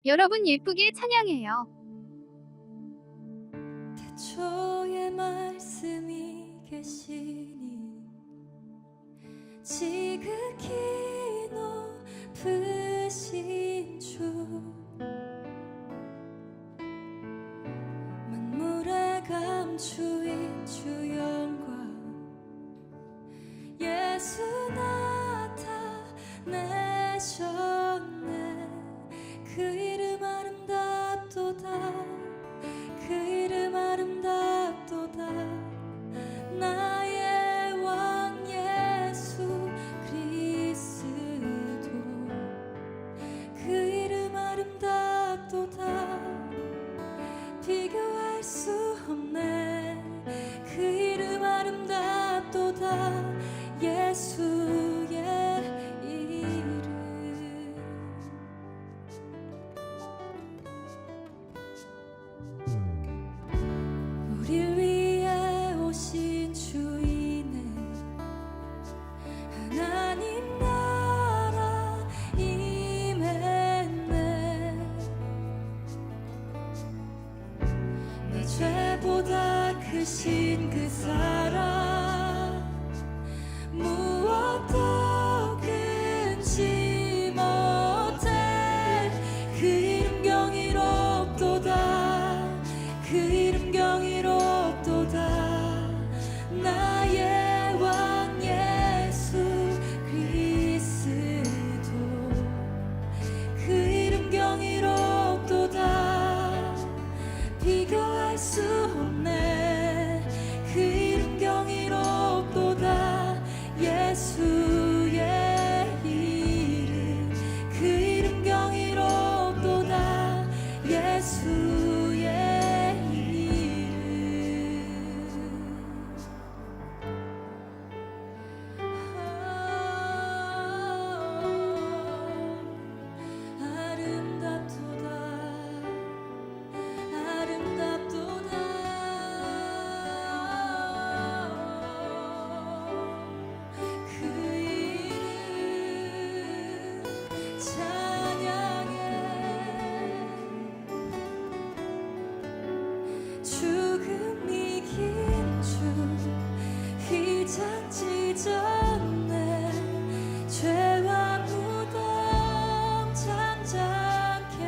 여러분 예쁘게 찬양해요. 태초에 말씀이 계시니 지극히 높으신 주 만물의 감추인 주 영광 예수 나타내셨네. 그 이름 아름답도다. 그 이름 아름답도다. 나의 왕 예수 그리스도 그 이름 아름답도다. 비교할 수 없네. 그 이름 아름답도다. 예수의 이름. 우릴 위해 오신 주인의 하나님 나라 임했네. 내 죄보다 크신 그 사랑 무엇도 금치 못해. 그 이름 경이롭도다. 그 이름 경이롭도다. 나의 왕 예수 그리스도 그 이름 경이롭도다. 비교할 수 없네. 그 이름 경이롭도다. 예수의 이름. 그 이름 경이롭도다. 예수의 죽음이 긴 주 휘장 찢었네. 죄와 무덤 잠잠케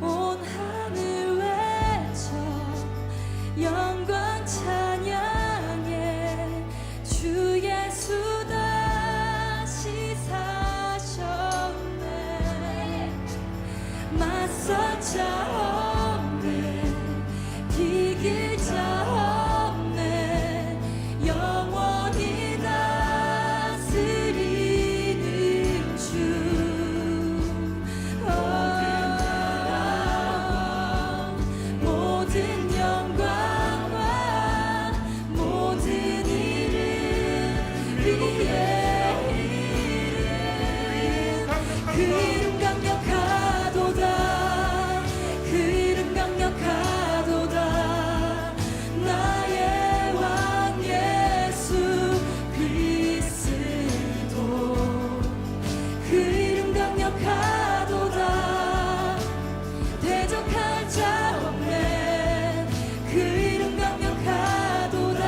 온 하늘 외쳐 영광 찬양해. 주 예수 다시 사셨네. 맞설 자 이길 자 없네. 영원히 다스리는 주. 모든 영광과 모든 이름 위에 그 이름 강력하도다. 그 이름 강력하도다. 나의 왕 예수 그리스도 그 이름 강력하도다. 대적할 자 없네. 그 이름 강력하도다.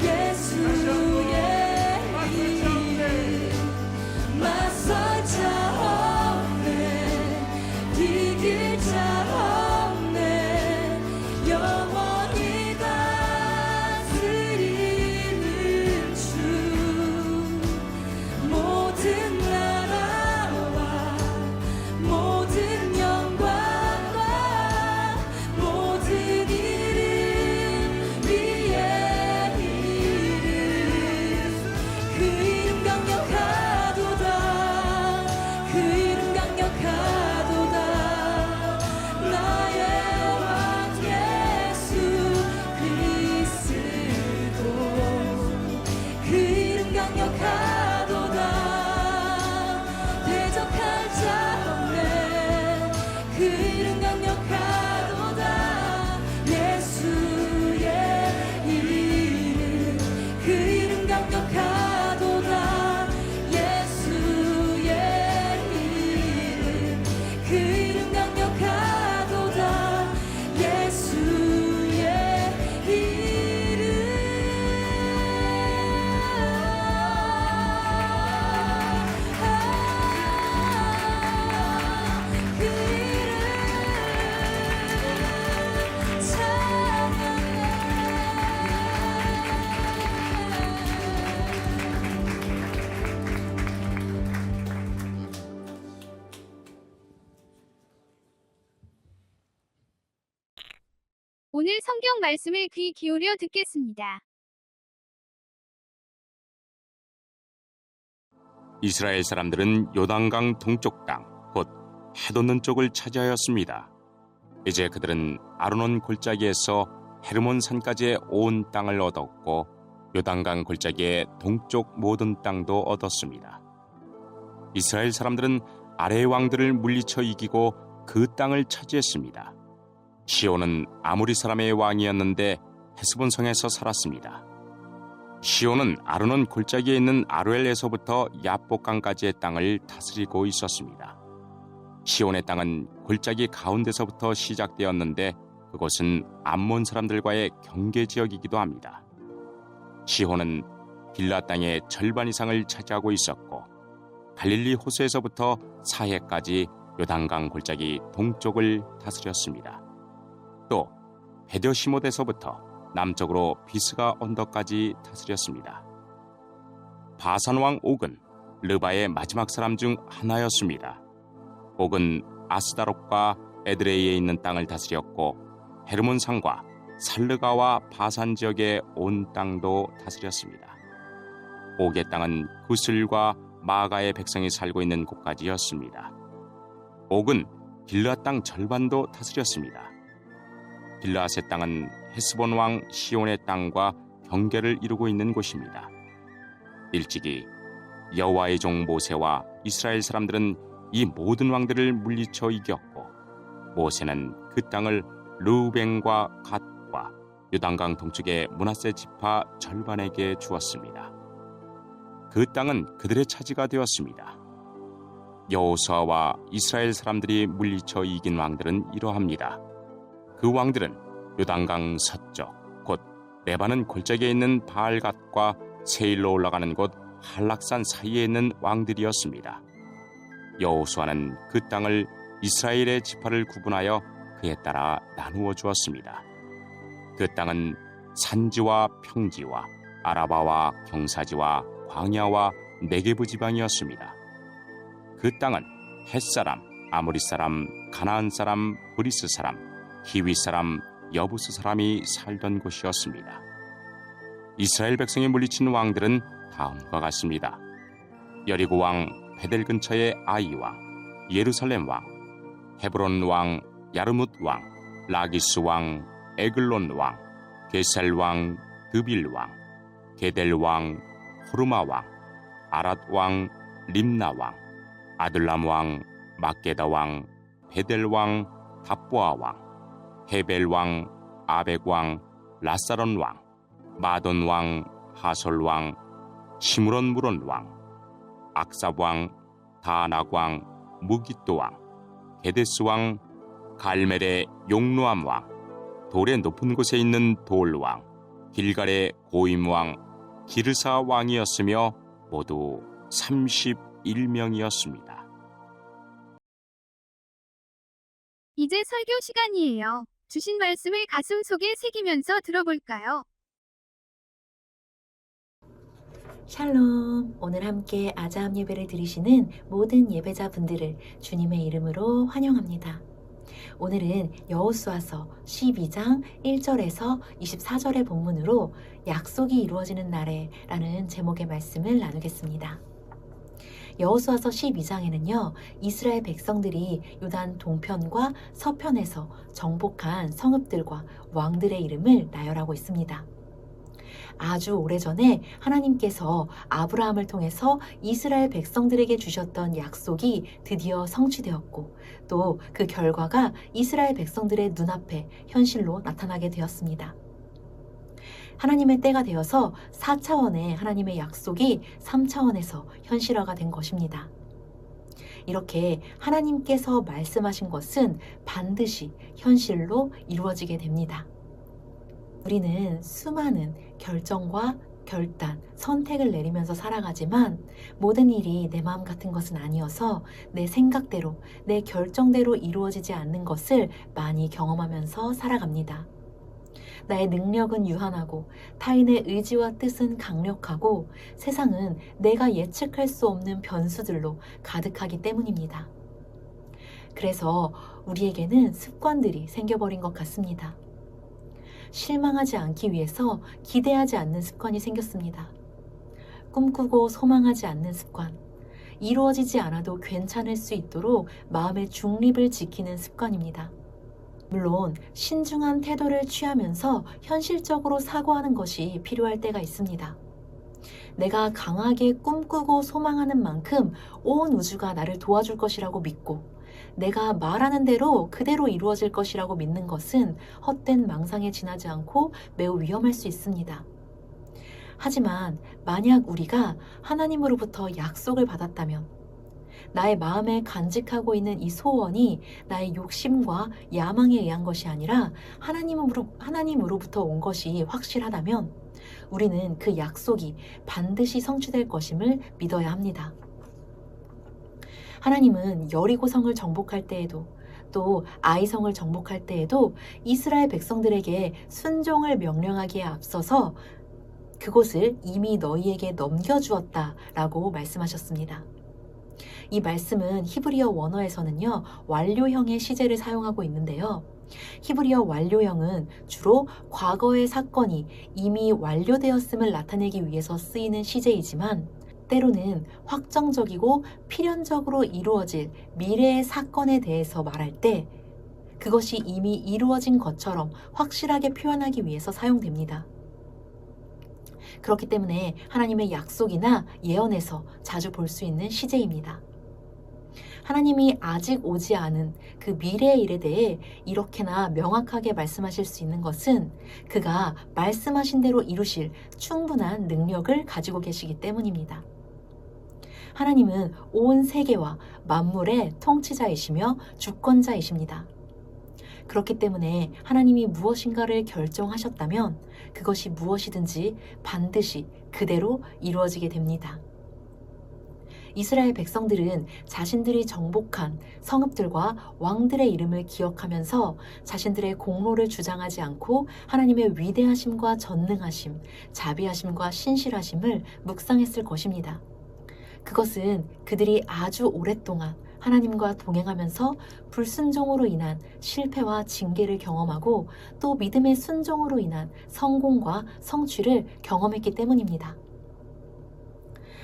예수의 이름. 맞설 자 없네. 이길 자 없네. 영원히 다스리는 주. 모든 나라와 모든 영광과 모든 이름 위에 이름. 그 이름 강력하도다. 그 이름 강력하도다. 나의 왕 예수 그리스도 그 이름 강력하도다. 대적할 자 없네. 그 이름 강력하도다. 예수의 이름. 그 이름 강력하도다. 예수의 이름. 오늘 성경 말씀을 귀 기울여 듣겠습니다. 이스라엘 사람들은 요단강 동쪽 땅, 곧 해돋는 쪽을 차지하였습니다. 이제 그들은 아르논 골짜기에서 헤르몬 산까지의 온 땅을 얻었고 요단강 골짜기의 동쪽 모든 땅도 얻었습니다. 이스라엘 사람들은 아래의 왕들을 물리쳐 이기고 그 땅을 차지했습니다. 시온은 아모리 사람의 왕이었는데 헤스본 성에서 살았습니다. 시온은 아르논 골짜기에 있는 아루엘에서부터 야복강까지의 땅을 다스리고 있었습니다. 시온의 땅은 골짜기 가운데서부터 시작되었는데 그곳은 암몬 사람들과의 경계 지역이기도 합니다. 시온은 빌라 땅의 절반 이상을 차지하고 있었고 갈릴리 호수에서부터 사해까지 요단강 골짜기 동쪽을 다스렸습니다. 또 베드시못에서부터 남쪽으로 비스가 언덕까지 다스렸습니다. 바산 왕 옥은 르바의 마지막 사람 중 하나였습니다. 옥은 아스다롯과 에드레이에 있는 땅을 다스렸고 헤르몬 산과 살르가와 바산 지역의 온 땅도 다스렸습니다. 옥의 땅은 구슬과 마가의 백성이 살고 있는 곳까지였습니다. 옥은 길앗 땅 절반도 다스렸습니다. 길앗의 땅은 헤스본 왕 시온의 땅과 경계를 이루고 있는 곳입니다. 일찍이 여호와의 종 모세와 이스라엘 사람들은 이 모든 왕들을 물리쳐 이겼고 모세는 그 땅을 르우벤과 갓과 요단강 동쪽의 므낫세 지파 절반에게 주었습니다. 그 땅은 그들의 차지가 되었습니다. 여호수아와 이스라엘 사람들이 물리쳐 이긴 왕들은 이러합니다. 그 왕들은 요단강 서쪽 곧 레바논 골짜기에 있는 바알갓과 세일로 올라가는 곳 한락산 사이에 있는 왕들이었습니다. 여호수아는 그 땅을 이스라엘의 지파를 구분하여 그에 따라 나누어 주었습니다. 그 땅은 산지와 평지와 아라바와 경사지와 광야와 네게부 지방이었습니다. 그 땅은 헷사람, 아모리 사람, 가나안 사람, 브리스 사람, 히위 사람, 여부스 사람이 살던 곳이었습니다. 이스라엘 백성이 물리친 왕들은 다음과 같습니다. 여리고 왕 베델 근처의 아이 왕, 예루살렘 왕, 헤브론 왕, 야르뭇 왕, 라기스 왕, 에글론 왕, 게살 왕, 드빌 왕, 게델 왕, 호르마 왕, 아랏 왕, 림나 왕, 아들람 왕, 막게다 왕, 베델 왕, 답보아 왕, 헤벨 왕, 아벡 왕, 라사론 왕, 마돈 왕, 하솔 왕, 시므론 무론 왕, 악삽 왕, 다낙 왕, 무깃도 왕, 게데스 왕, 갈멜의 용루암 왕, 돌의 높은 곳에 있는 돌 왕, 길갈의 고임 왕, 기르사 왕이었으며 모두 31명이었습니다. 이제 설교 시간이에요. 주신 말씀을 가슴 속에 새기면서 들어볼까요? 샬롬, 오늘 함께 아자함 예배를 드리시는 모든 예배자분들을 주님의 이름으로 환영합니다. 오늘은 여호수아서 12장 1절에서 24절의 본문으로 약속이 이루어지는 날에 라는 제목의 말씀을 나누겠습니다. 여호수아서 12장에는요, 이스라엘 백성들이 요단 동편과 서편에서 정복한 성읍들과 왕들의 이름을 나열하고 있습니다. 아주 오래전에 하나님께서 아브라함을 통해서 이스라엘 백성들에게 주셨던 약속이 드디어 성취되었고 또 그 결과가 이스라엘 백성들의 눈앞에 현실로 나타나게 되었습니다. 하나님의 때가 되어서 4차원의 하나님의 약속이 3차원에서 현실화가 된 것입니다. 이렇게 하나님께서 말씀하신 것은 반드시 현실로 이루어지게 됩니다. 우리는 수많은 결정과 결단, 선택을 내리면서 살아가지만 모든 일이 내 마음 같은 것은 아니어서 내 생각대로, 내 결정대로 이루어지지 않는 것을 많이 경험하면서 살아갑니다. 나의 능력은 유한하고 타인의 의지와 뜻은 강력하고 세상은 내가 예측할 수 없는 변수들로 가득하기 때문입니다. 그래서 우리에게는 습관들이 생겨버린 것 같습니다. 실망하지 않기 위해서 기대하지 않는 습관이 생겼습니다. 꿈꾸고 소망하지 않는 습관, 이루어지지 않아도 괜찮을 수 있도록 마음의 중립을 지키는 습관입니다. 물론 신중한 태도를 취하면서 현실적으로 사고하는 것이 필요할 때가 있습니다. 내가 강하게 꿈꾸고 소망하는 만큼 온 우주가 나를 도와줄 것이라고 믿고 내가 말하는 대로 그대로 이루어질 것이라고 믿는 것은 헛된 망상에 지나지 않고 매우 위험할 수 있습니다. 하지만 만약 우리가 하나님으로부터 약속을 받았다면 나의 마음에 간직하고 있는 이 소원이 나의 욕심과 야망에 의한 것이 아니라 하나님으로부터 온 것이 확실하다면 우리는 그 약속이 반드시 성취될 것임을 믿어야 합니다. 하나님은 여리고성을 정복할 때에도 또 아이성을 정복할 때에도 이스라엘 백성들에게 순종을 명령하기에 앞서서 그곳을 이미 너희에게 넘겨주었다라고 말씀하셨습니다. 이 말씀은 히브리어 원어에서는요, 완료형의 시제를 사용하고 있는데요. 히브리어 완료형은 주로 과거의 사건이 이미 완료되었음을 나타내기 위해서 쓰이는 시제이지만 때로는 확정적이고 필연적으로 이루어질 미래의 사건에 대해서 말할 때 그것이 이미 이루어진 것처럼 확실하게 표현하기 위해서 사용됩니다. 그렇기 때문에 하나님의 약속이나 예언에서 자주 볼 수 있는 시제입니다. 하나님이 아직 오지 않은 그 미래의 일에 대해 이렇게나 명확하게 말씀하실 수 있는 것은 그가 말씀하신 대로 이루실 충분한 능력을 가지고 계시기 때문입니다. 하나님은 온 세계와 만물의 통치자이시며 주권자이십니다. 그렇기 때문에 하나님이 무엇인가를 결정하셨다면 그것이 무엇이든지 반드시 그대로 이루어지게 됩니다. 이스라엘 백성들은 자신들이 정복한 성읍들과 왕들의 이름을 기억하면서 자신들의 공로를 주장하지 않고 하나님의 위대하심과 전능하심, 자비하심과 신실하심을 묵상했을 것입니다. 그것은 그들이 아주 오랫동안 하나님과 동행하면서 불순종으로 인한 실패와 징계를 경험하고 또 믿음의 순종으로 인한 성공과 성취를 경험했기 때문입니다.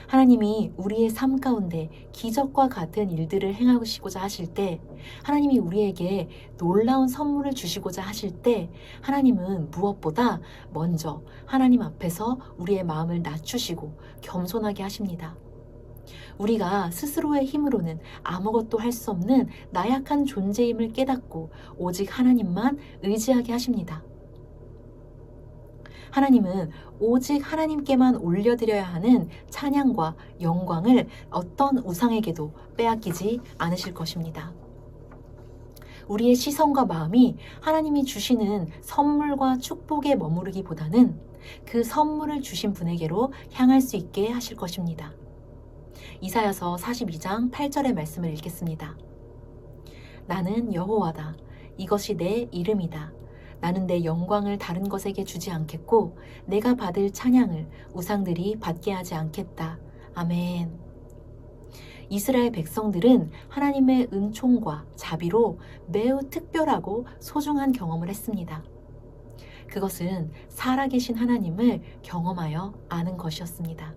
하나님이 우리의 삶 가운데 기적과 같은 일들을 행하시고자 하실 때, 하나님이 우리에게 놀라운 선물을 주시고자 하실 때 하나님은 무엇보다 먼저 하나님 앞에서 우리의 마음을 낮추시고 겸손하게 하십니다. 우리가 스스로의 힘으로는 아무것도 할 수 없는 나약한 존재임을 깨닫고 오직 하나님만 의지하게 하십니다. 하나님은 오직 하나님께만 올려드려야 하는 찬양과 영광을 어떤 우상에게도 빼앗기지 않으실 것입니다. 우리의 시선과 마음이 하나님이 주시는 선물과 축복에 머무르기보다는 그 선물을 주신 분에게로 향할 수 있게 하실 것입니다. 이사야서 42장 8절의 말씀을 읽겠습니다. 나는 여호와다. 이것이 내 이름이다. 나는 내 영광을 다른 것에게 주지 않겠고 내가 받을 찬양을 우상들이 받게 하지 않겠다. 아멘. 이스라엘 백성들은 하나님의 은총과 자비로 매우 특별하고 소중한 경험을 했습니다. 그것은 살아계신 하나님을 경험하여 아는 것이었습니다.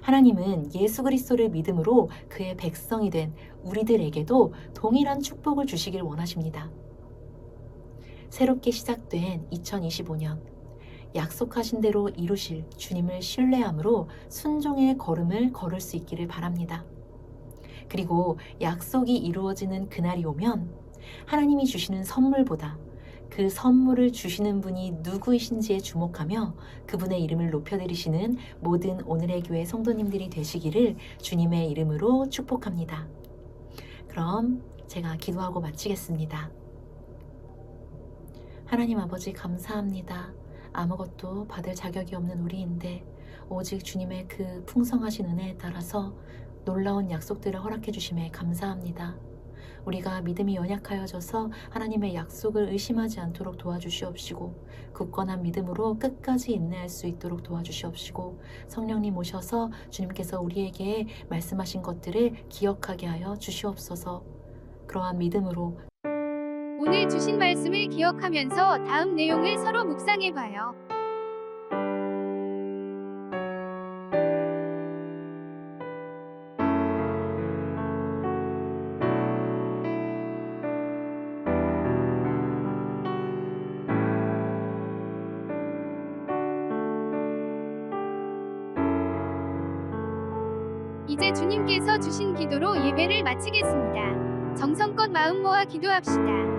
하나님은 예수 그리스도를 믿음으로 그의 백성이 된 우리들에게도 동일한 축복을 주시길 원하십니다. 새롭게 시작된 2025년, 약속하신 대로 이루실 주님을 신뢰함으로 순종의 걸음을 걸을 수 있기를 바랍니다. 그리고 약속이 이루어지는 그날이 오면 하나님이 주시는 선물보다 그 선물을 주시는 분이 누구이신지에 주목하며 그분의 이름을 높여드리시는 모든 오늘의 교회 성도님들이 되시기를 주님의 이름으로 축복합니다. 그럼 제가 기도하고 마치겠습니다. 하나님 아버지 감사합니다. 아무것도 받을 자격이 없는 우리인데 오직 주님의 그 풍성하신 은혜에 따라서 놀라운 약속들을 허락해 주심에 감사합니다. 우리가 믿음이 연약하여져서 하나님의 약속을 의심하지 않도록 도와주시옵시고 굳건한 믿음으로 끝까지 인내할 수 있도록 도와주시옵시고 성령님 오셔서 주님께서 우리에게 말씀하신 것들을 기억하게 하여 주시옵소서. 그러한 믿음으로 오늘 주신 말씀을 기억하면서 다음 내용을 서로 묵상해봐요. 이제 주님께서 주신 기도로 예배를 마치겠습니다. 정성껏 마음 모아 기도합시다.